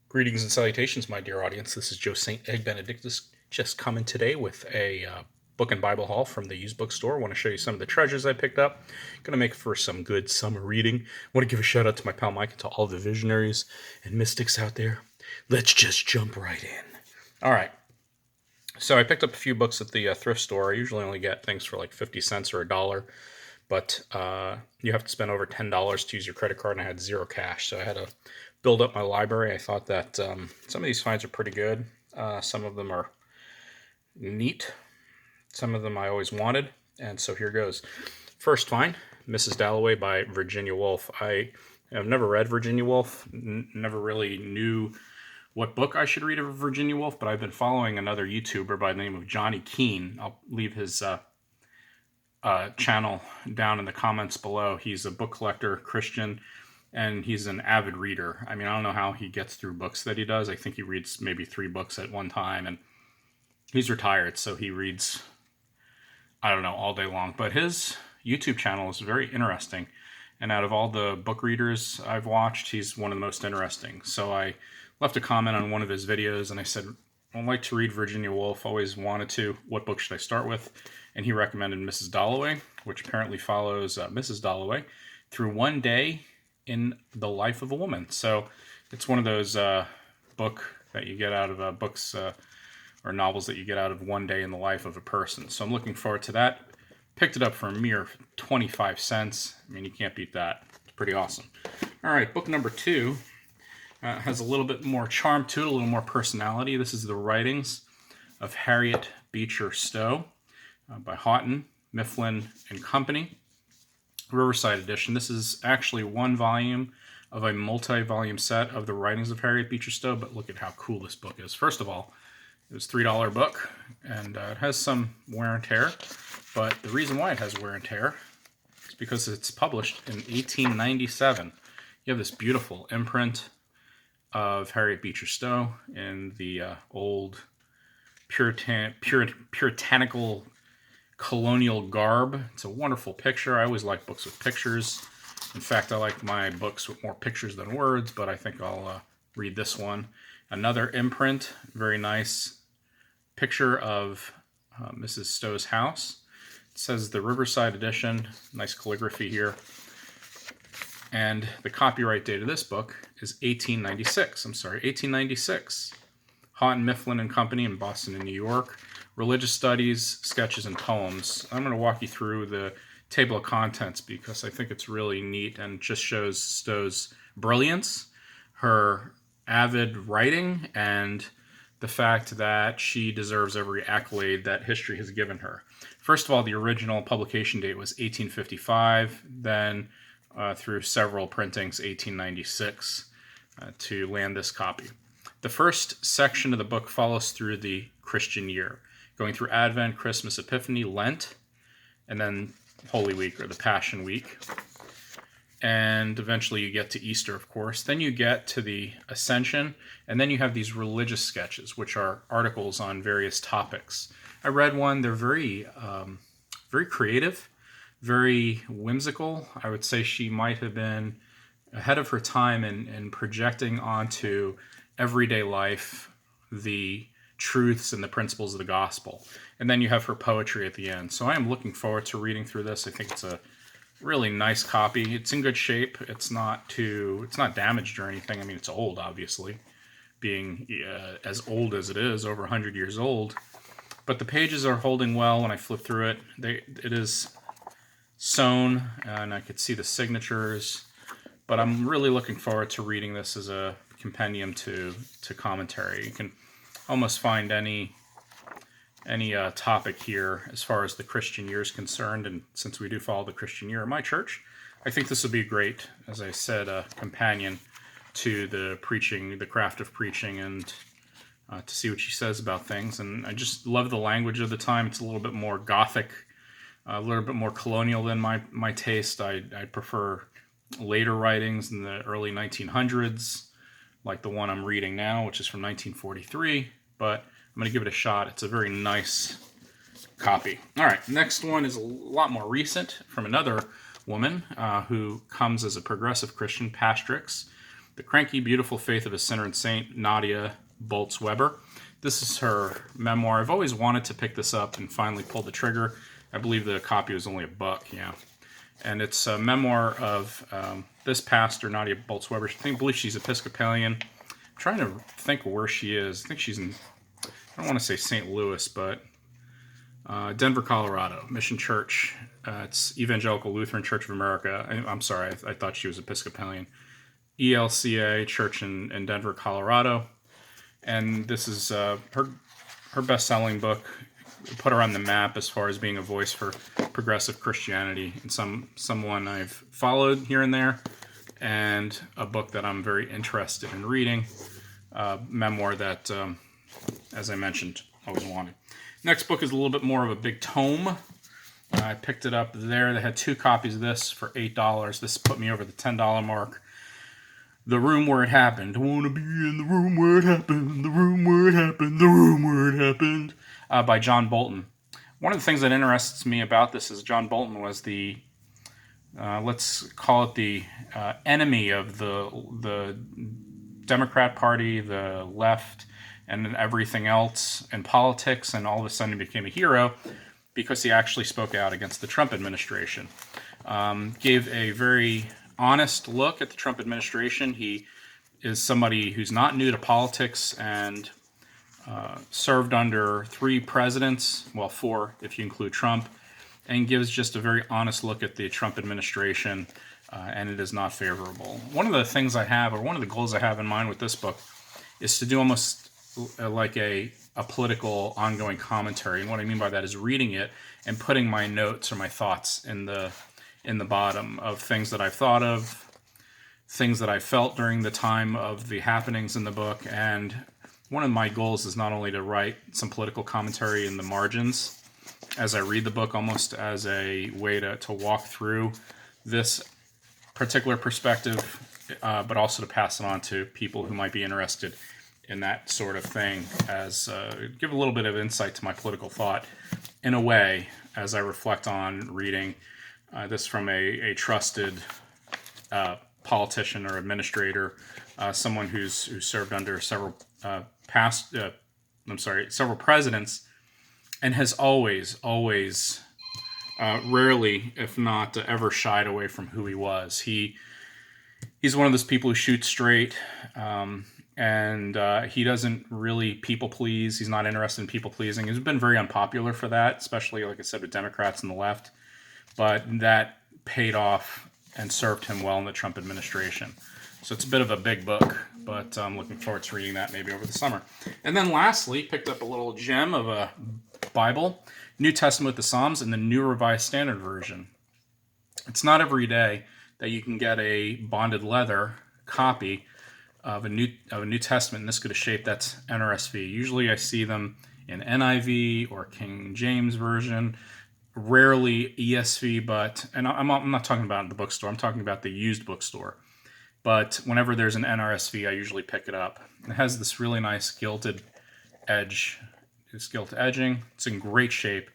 Greetings and salutations, my dear audience. This is Joe St. Egg Benedictus, just coming today with a book and Bible haul from the used bookstore. I want to show you some of the treasures I picked up. Going to make for some good summer reading. I want to give a shout out to my pal Mike and to all the visionaries and mystics out there. Let's just jump right in. All right. So I picked up a few books at the thrift store. I usually only get things for like 50 cents or $1, but you have to spend over $10 to use your credit card, and I had zero cash, so I had to build up my library. I thought that some of these finds are pretty good. Some of them are neat. Some of them I always wanted, and so here goes. First find, Mrs. Dalloway by Virginia Woolf. I have never read Virginia Woolf, never really knew what book I should read of Virginia Woolf, but I've been following another YouTuber by the name of Johnny Keene. I'll leave his channel down in the comments below. He's a book collector, Christian, and he's an avid reader. I mean, I don't know how he gets through books that he does. I think he reads maybe 3 books at one time, and he's retired, so he reads, I don't know, all day long. But his YouTube channel is very interesting, and out of all the book readers I've watched, he's one of the most interesting. So I left a comment on one of his videos, and I said, I'd like to read Virginia Woolf, always wanted to. What book should I start with? And he recommended Mrs. Dolloway, which apparently follows Mrs. Dolloway through one day in the life of a woman. So it's one of those book that you get out of books or novels that you get out of one day in the life of a person. So I'm looking forward to that. Picked it up for a mere 25 cents. I mean, you can't beat that. It's pretty awesome. All right, book number 2 has a little bit more charm to it, a little more personality. This is the writings of Harriet Beecher Stowe by Houghton, Mifflin and Company. Riverside edition. This is actually one volume of a multi-volume set of the writings of Harriet Beecher Stowe, but look at how cool this book is. First of all, it was a $3 book, and it has some wear and tear, but the reason why it has wear and tear is because it's published in 1897. You have this beautiful imprint of Harriet Beecher Stowe in the old puritanical colonial garb. It's a wonderful picture. I always like books with pictures. In fact, I like my books with more pictures than words, but I think I'll read this one. Another imprint, very nice picture of Mrs. Stowe's house. It says the Riverside edition, nice calligraphy here. And the copyright date of this book is 1896. Houghton, Mifflin and Company in Boston and New York. Religious studies, sketches, and poems. I'm going to walk you through the table of contents because I think it's really neat and just shows Stowe's brilliance, her avid writing, and the fact that she deserves every accolade that history has given her. First of all, the original publication date was 1855, then through several printings, 1896, to land this copy. The first section of the book follows through the Christian year, going through Advent, Christmas, Epiphany, Lent, and then Holy Week or the Passion Week. And eventually you get to Easter, of course. Then you get to the Ascension, and then you have these religious sketches, which are articles on various topics. I read one. They're very, very creative, very whimsical. I would say she might have been ahead of her time in projecting onto everyday life the truths and the principles of the gospel. And then you have her poetry at the end. So I am looking forward to reading through this. I think it's a really nice copy. It's in good shape. It's not damaged or anything. I mean, it's old, obviously, being as old as it is, over 100 years old. But the pages are holding well when I flip through it. It is sewn, and I could see the signatures. But I'm really looking forward to reading this as a compendium to commentary. You can almost find any topic here as far as the Christian year is concerned, and since we do follow the Christian year in my church, I think this would be great, as I said, a companion to the preaching, the craft of preaching, and to see what she says about things. And I just love the language of the time. It's a little bit more Gothic, a little bit more colonial than my taste. I prefer later writings in the early 1900s, like the one I'm reading now, which is from 1943, but I'm going to give it a shot. It's a very nice copy. All right, next one is a lot more recent, from another woman who comes as a progressive Christian, Pastrix. The Cranky, Beautiful Faith of a Sinner and Saint, Nadia Bolz-Weber. This is her memoir. I've always wanted to pick this up and finally pulled the trigger. I believe the copy was only $1, yeah. And it's a memoir of this pastor, Nadia Bolz-Weber. I believe she's Episcopalian. I'm trying to think where she is. I think she's in, I don't want to say St. Louis, but Denver, Colorado, Mission Church. It's Evangelical Lutheran Church of America. I'm sorry, I thought she was Episcopalian. ELCA Church in Denver, Colorado. And this is her best-selling book. Put her on the map as far as being a voice for progressive Christianity, and someone I've followed here and there, and a book that I'm very interested in reading. Memoir that, as I mentioned, always wanted. Next book is a little bit more of a big tome. I picked it up there. They had 2 copies of this for $8. This put me over the $10 mark. The Room Where It Happened. I want to be in the room where it happened. The room where it happened. The room where it happened. By John Bolton. One of the things that interests me about this is John Bolton was the, let's call it the enemy of the Democrat Party, the left, and everything else in politics, and all of a sudden he became a hero because he actually spoke out against the Trump administration. Gave a very honest look at the Trump administration. He is somebody who's not new to politics and served under 3 presidents, well, 4 if you include Trump, and gives just a very honest look at the Trump administration, and it is not favorable. One of the things I have, or one of the goals I have in mind with this book, is to do almost like a political ongoing commentary. And what I mean by that is reading it and putting my notes or my thoughts in the bottom of things that I've thought of, things that I felt during the time of the happenings in the book. And one of my goals is not only to write some political commentary in the margins as I read the book, almost as a way to walk through this particular perspective, but also to pass it on to people who might be interested in that sort of thing, as give a little bit of insight to my political thought in a way as I reflect on reading this from a trusted politician or administrator, someone who's served under several several presidents, and has always, rarely, if not ever, shied away from who he was. He's one of those people who shoots straight, and he doesn't really people please. He's not interested in people pleasing. He's been very unpopular for that, especially, like I said, with Democrats and the left. But that paid off and served him well in the Trump administration. So it's a bit of a big book, but I'm looking forward to reading that maybe over the summer. And then lastly, picked up a little gem of a Bible, New Testament with the Psalms in the New Revised Standard Version. It's not every day that you can get a bonded leather copy of a New Testament in this good a shape. That's NRSV. Usually I see them in NIV or King James Version, rarely ESV, and I'm not talking about the bookstore. I'm talking about the used bookstore. But whenever there's an NRSV, I usually pick it up. It has this really nice gilded edge. It's gilt edging. It's in great shape.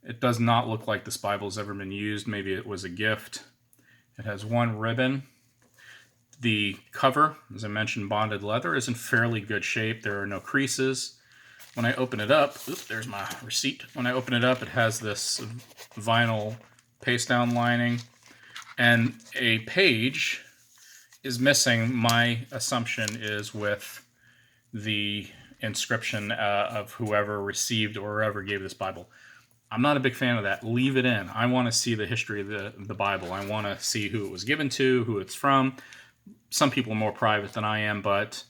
It does not look like this Bible has ever been used. Maybe it was a gift. It has one ribbon. The cover, as I mentioned, bonded leather, is in fairly good shape. There are no creases. When I open it up, there's my receipt. When I open it up, it has this vinyl paste down lining, and a page is missing. My assumption is with the inscription of whoever received or whoever gave this Bible. I'm not a big fan of that. Leave it in. I want to see the history of the Bible. I want to see who it was given to, who it's from. Some people are more private than I am, but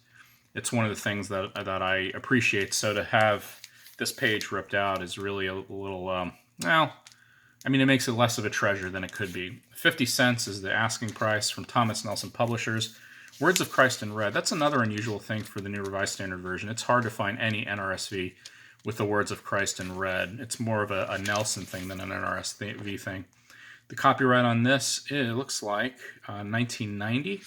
it's one of the things that I appreciate. So to have this page ripped out is really a little, it makes it less of a treasure than it could be. 50 cents is the asking price from Thomas Nelson Publishers. Words of Christ in red. That's another unusual thing for the New Revised Standard Version. It's hard to find any NRSV with the words of Christ in red. It's more of a Nelson thing than an NRSV thing. The copyright on this, it looks like 1990.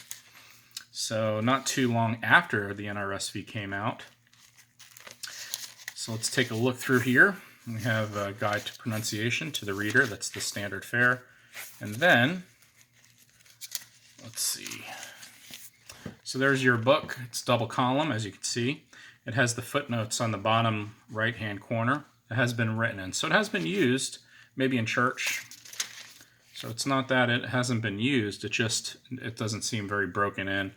So not too long after the NRSV came out. So let's take a look through here. We have a guide to pronunciation to the reader. That's the standard fare. And then, let's see. So there's your book. It's double column, as you can see. It has the footnotes on the bottom right-hand corner. It has been written in. So it has been used, maybe in church. So it's not that it hasn't been used. It doesn't seem very broken in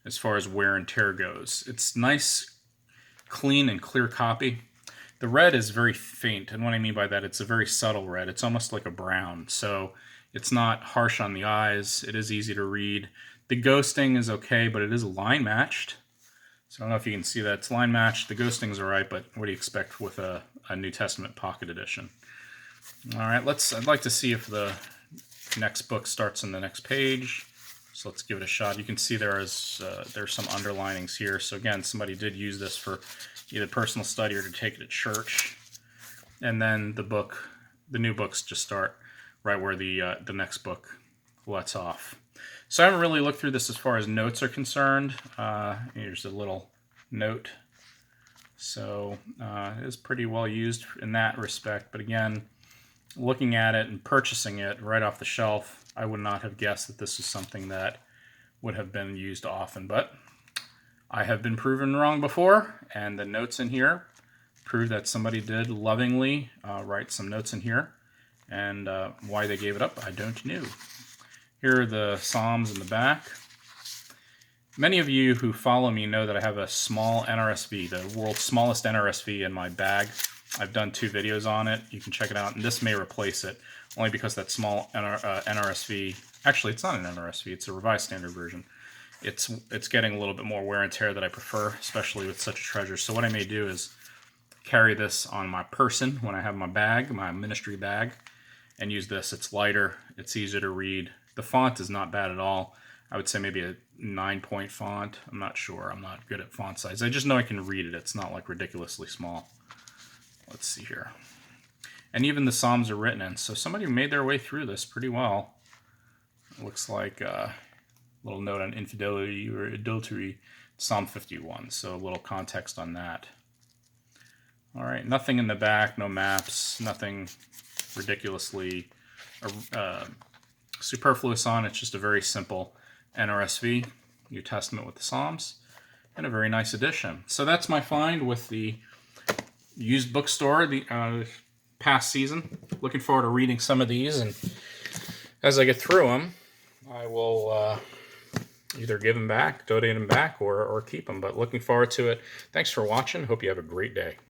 as far as wear and tear goes. It's nice, clean, and clear copy. The red is very faint, and what I mean by that, it's a very subtle red. It's almost like a brown, so it's not harsh on the eyes. It is easy to read. The ghosting is okay, but it is line matched. So I don't know if you can see that. It's line matched. The ghosting's all right, but what do you expect with a New Testament pocket edition? All right, I'd like to see if the next book starts on the next page. So let's give it a shot. You can see there's some underlinings here. So again, somebody did use this for either personal study or to take it to church. And then the new books just start right where the next book lets off. So I haven't really looked through this as far as notes are concerned. Here's a little note. So it is pretty well used in that respect. But again, looking at it and purchasing it right off the shelf, I would not have guessed that this is something that would have been used often. But I have been proven wrong before, and the notes in here prove that somebody did lovingly write some notes in here. And why they gave it up, I don't know. Here are the Psalms in the back. Many of you who follow me know that I have a small NRSV, the world's smallest NRSV in my bag. I've done 2 videos on it. You can check it out, and this may replace it, only because that small NRSV, actually it's not an NRSV, it's a Revised Standard Version. It's getting a little bit more wear and tear that I prefer, especially with such a treasure. So what I may do is carry this on my person when I have my bag, my ministry bag, and use this. It's lighter, it's easier to read. The font is not bad at all. I would say maybe a 9-point font. I'm not sure. I'm not good at font size. I just know I can read it. It's not like ridiculously small. Let's see here. And even the Psalms are written in. So somebody made their way through this pretty well. It looks like a little note on infidelity or adultery, Psalm 51. So a little context on that. All right, nothing in the back, no maps, nothing ridiculously superfluous on. It's just a very simple NRSV, New Testament with the Psalms, and a very nice edition. So that's my find with the used bookstore the past season. Looking forward to reading some of these, and as I get through them, I will either give them back, donate them back, or keep them. But looking forward to it. Thanks for watching. Hope you have a great day.